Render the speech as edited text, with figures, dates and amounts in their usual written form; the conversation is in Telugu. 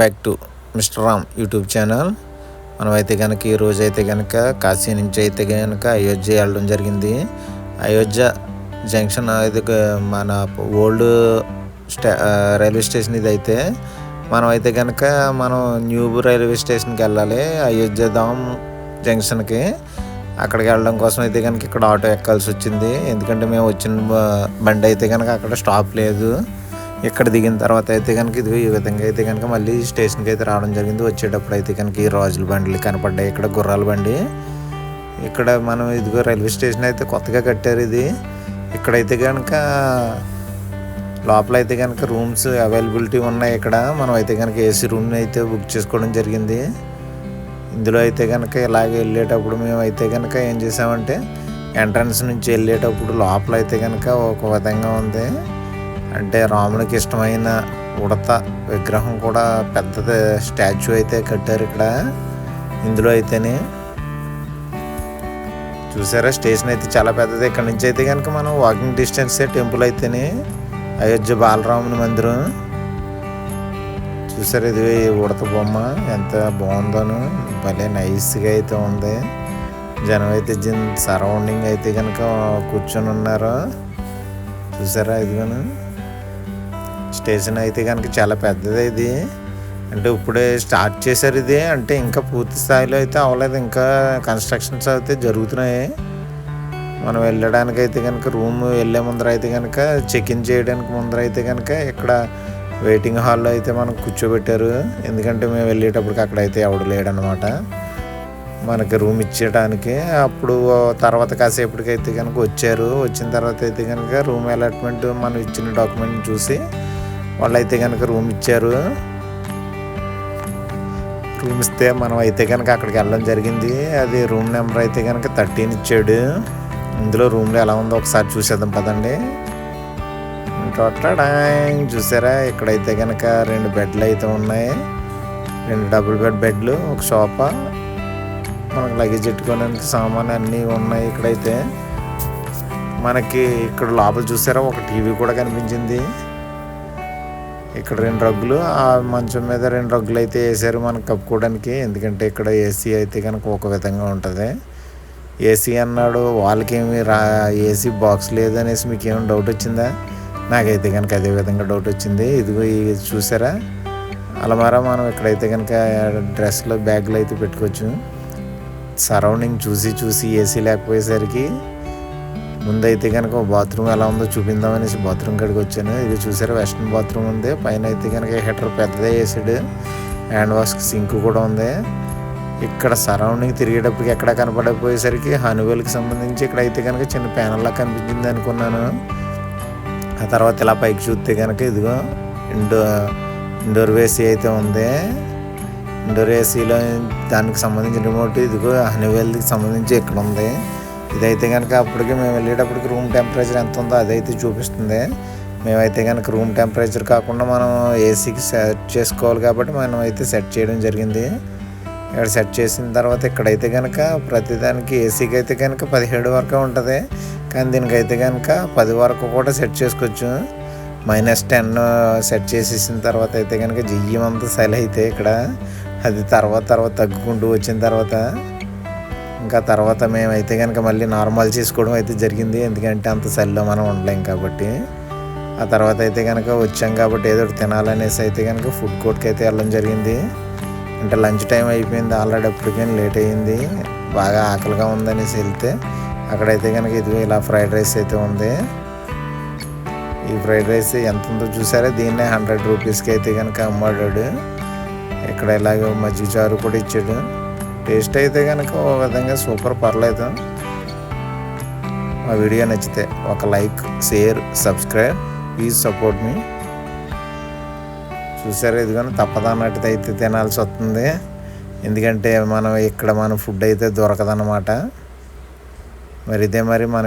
Back to mister Ram YouTube channel. మనమైతే కనుక ఈరోజు అయితే కనుక కాశీ నుంచి అయితే కనుక అయోధ్య వెళ్ళడం జరిగింది. అయోధ్య జంక్షన్ ఇది మన ఓల్డ్ రైల్వే స్టేషన్ ఇది. అయితే మనమైతే కనుక మనం న్యూ రైల్వే స్టేషన్కి వెళ్ళాలి, అయోధ్య ధామ్ జంక్షన్కి. అక్కడికి వెళ్ళడం కోసం అయితే కనుక ఇక్కడ ఆటో ఎక్కాల్సి వచ్చింది, ఎందుకంటే మేము వచ్చిన బండి అయితే కనుక అక్కడ స్టాప్ లేదు. ఇక్కడ దిగిన తర్వాత అయితే కనుక ఇది ఈ విధంగా అయితే కనుక మళ్ళీ స్టేషన్కి అయితే రావడం జరిగింది. వచ్చేటప్పుడు అయితే కనుక ఈ రాజుల బండ్లు కనపడ్డాయి, ఇక్కడ గుర్రాల బండి. ఇక్కడ మనం ఇదిగో రైల్వే స్టేషన్ అయితే కొత్తగా కట్టారు ఇది. ఇక్కడైతే కనుక లోపల అయితే కనుక రూమ్స్ అవైలబిలిటీ ఉన్నాయి. ఇక్కడ మనం అయితే కనుక ఏసీ రూమ్ని అయితే బుక్ చేసుకోవడం జరిగింది. ఇందులో అయితే కనుక ఇలాగే వెళ్ళేటప్పుడు మేము అయితే కనుక ఏం చేసామంటే ఎంట్రన్స్ నుంచి వెళ్ళేటప్పుడు లోపల అయితే కనుక ఒక విధంగా ఉంది, అంటే రామునికి ఇష్టమైన ఉడత విగ్రహం కూడా పెద్ద స్టాచ్యూ అయితే కట్టారు ఇక్కడ. ఇందులో అయితేనే చూసారా స్టేషన్ అయితే చాలా పెద్దది. ఇక్కడ నుంచి అయితే కనుక మనం వాకింగ్ డిస్టెన్సే టెంపుల్ అయితేనే అయోధ్య బాలరాముని మందిరం. చూసారు ఇది ఉడత బొమ్మ ఎంత బాగుందోను, భలే నైస్గా అయితే ఉంది. జనం అయితే సరౌండింగ్ అయితే కనుక కూర్చొని ఉన్నారు. చూసారా ఇదిగోను స్టేషన్ అయితే కనుక చాలా పెద్దది ఇది, అంటే ఇప్పుడే స్టార్ట్ చేశారు ఇది, అంటే ఇంకా పూర్తి స్థాయిలో అయితే అవ్వలేదు, ఇంకా కన్స్ట్రక్షన్స్ అయితే జరుగుతున్నాయి. మనం వెళ్ళడానికి అయితే కనుక రూమ్ వెళ్ళే ముందర అయితే కనుక చెక్ ఇన్ చేయడానికి ముందర అయితే కనుక ఇక్కడ వెయిటింగ్ హాల్లో అయితే మనం కూర్చోబెట్టారు, ఎందుకంటే మేము వెళ్ళేటప్పటికి అక్కడైతే ఎవడు లేడనమాట మనకి రూమ్ ఇచ్చేయడానికి. అప్పుడు తర్వాత కాసేపటికైతే కనుక వచ్చారు. వచ్చిన తర్వాత అయితే కనుక రూమ్ అలాట్మెంట్ మనం ఇచ్చిన డాక్యుమెంట్ చూసి వాళ్ళైతే కనుక రూమ్ ఇచ్చారు. రూమ్ ఇస్తే మనం అయితే కనుక అక్కడికి వెళ్ళడం జరిగింది. అది రూమ్ నెంబర్ అయితే కనుక 13 ఇచ్చాడు. ఇందులో రూమ్లో ఎలా ఉందో ఒకసారి చూసేద్దాం పదండి. చూసారా ఇక్కడైతే కనుక 2 బెడ్లు అయితే ఉన్నాయి, 2 డబుల్ బెడ్లు, ఒక సోఫా, మనకు లగేజ్ పెట్టుకోవడానికి సామాన్ అన్నీ ఉన్నాయి. ఇక్కడైతే మనకి ఇక్కడ లోపల చూసారా ఒక టీవీ కూడా కనిపించింది. ఇక్కడ 2 రగ్గులు, ఆ మంచం మీద 2 రగ్గులు అయితే వేసారు మనకు కప్పుకోవడానికి, ఎందుకంటే ఇక్కడ ఏసీ అయితే కనుక ఒక విధంగా ఉంటుంది. ఏసీ అన్నాడు, వాళ్ళకేమి ఏసీ బాక్స్ లేదనేసి మీకు ఏమైనా డౌట్ వచ్చిందా? నాకైతే కనుక అదే విధంగా డౌట్ వచ్చింది. ఇదిగో చూసారా అలమారా, మనం ఇక్కడైతే కనుక డ్రెస్లో బ్యాగులు అయితే పెట్టుకోవచ్చు. సరౌండింగ్ చూసి ఏసీ లేకపోయేసరికి ముందైతే కనుక బాత్రూమ్ ఎలా ఉందో చూపిందామనేసి బాత్రూమ్ కాడికి వచ్చాను. ఇది చూసారా వెస్ట్రన్ బాత్రూమ్ ఉంది, పైన అయితే కనుక హీటర్ పెద్దదే వేసాడు, హ్యాండ్ వాష్ సింక్ కూడా ఉంది. ఇక్కడ సరౌండింగ్ తిరిగేటప్పటికి ఎక్కడ కనపడకపోయేసరికి హనువేల్కి సంబంధించి ఇక్కడైతే కనుక చిన్న ప్యానల్లా కనిపించింది అనుకున్నాను. ఆ తర్వాత ఇలా పైకి చూస్తే కనుక ఇదిగో ఇండోర్ ఏసీ అయితే ఉంది. ఇండోర్ ఏసీలో దానికి సంబంధించిన రిమోట్ ఇదిగో హనీవేల్కి సంబంధించి ఇక్కడ ఉంది. ఇదైతే కనుక అప్పటికి మేము వెళ్ళేటప్పటికి రూమ్ టెంపరేచర్ ఎంత ఉందో అదైతే చూపిస్తుంది. మేమైతే కనుక రూమ్ టెంపరేచర్ కాకుండా మనం ఏసీకి సెట్ చేసుకోవాలి కాబట్టి మనం అయితే సెట్ చేయడం జరిగింది. ఇక్కడ సెట్ చేసిన తర్వాత ఇక్కడైతే కనుక ప్రతిదానికి ఏసీకి అయితే కనుక 17 వరకు ఉంటుంది, కానీ దీనికైతే కనుక 10 వరకు కూడా సెట్ చేసుకోవచ్చు. -10 సెట్ చేసేసిన తర్వాత అయితే కనుక జియ్యమంతా సెల్ అయితే ఇక్కడ అది తర్వాత తగ్గుకుంటూ వచ్చిన తర్వాత ఇంకా తర్వాత మేమైతే కనుక మళ్ళీ నార్మల్ చేసుకోవడం అయితే జరిగింది, ఎందుకంటే అంత సెల్లో మనం ఉండలేం కాబట్టి. ఆ తర్వాత అయితే కనుక వచ్చాం కాబట్టి ఏదో తినాలనేసి అయితే కనుక ఫుడ్ కోర్ట్కి అయితే వెళ్ళడం జరిగింది. అంటే లంచ్ టైం అయిపోయింది ఆల్రెడీ, అప్పటికైనా లేట్ అయ్యింది, బాగా ఆకలిగా ఉందనేసి వెళ్తే అక్కడైతే కనుక ఇది ఇలా ఫ్రైడ్ రైస్ అయితే ఉంది. ఈ ఫ్రైడ్ రైస్ ఎంత ఉందో చూసారా, దీన్నే 100 రూపీస్కి అయితే కనుక అమ్మాడాడు. ఇక్కడ ఇలాగ మజ్జిగ చారు కూడా ఇచ్చాడు. టేస్ట్ అయితే కనుక ఒక విధంగా సూపర్, పర్లేదు. మా వీడియో నచ్చితే ఒక like, share, subscribe, please support me. చూసారా ఇదిగోని తప్పదన్నట్టు అయితే తినాల్సి వస్తుంది, ఎందుకంటే మనం ఇక్కడ మన ఫుడ్ అయితే దొరకదన్నమాట. మరి ఇదే మరి మన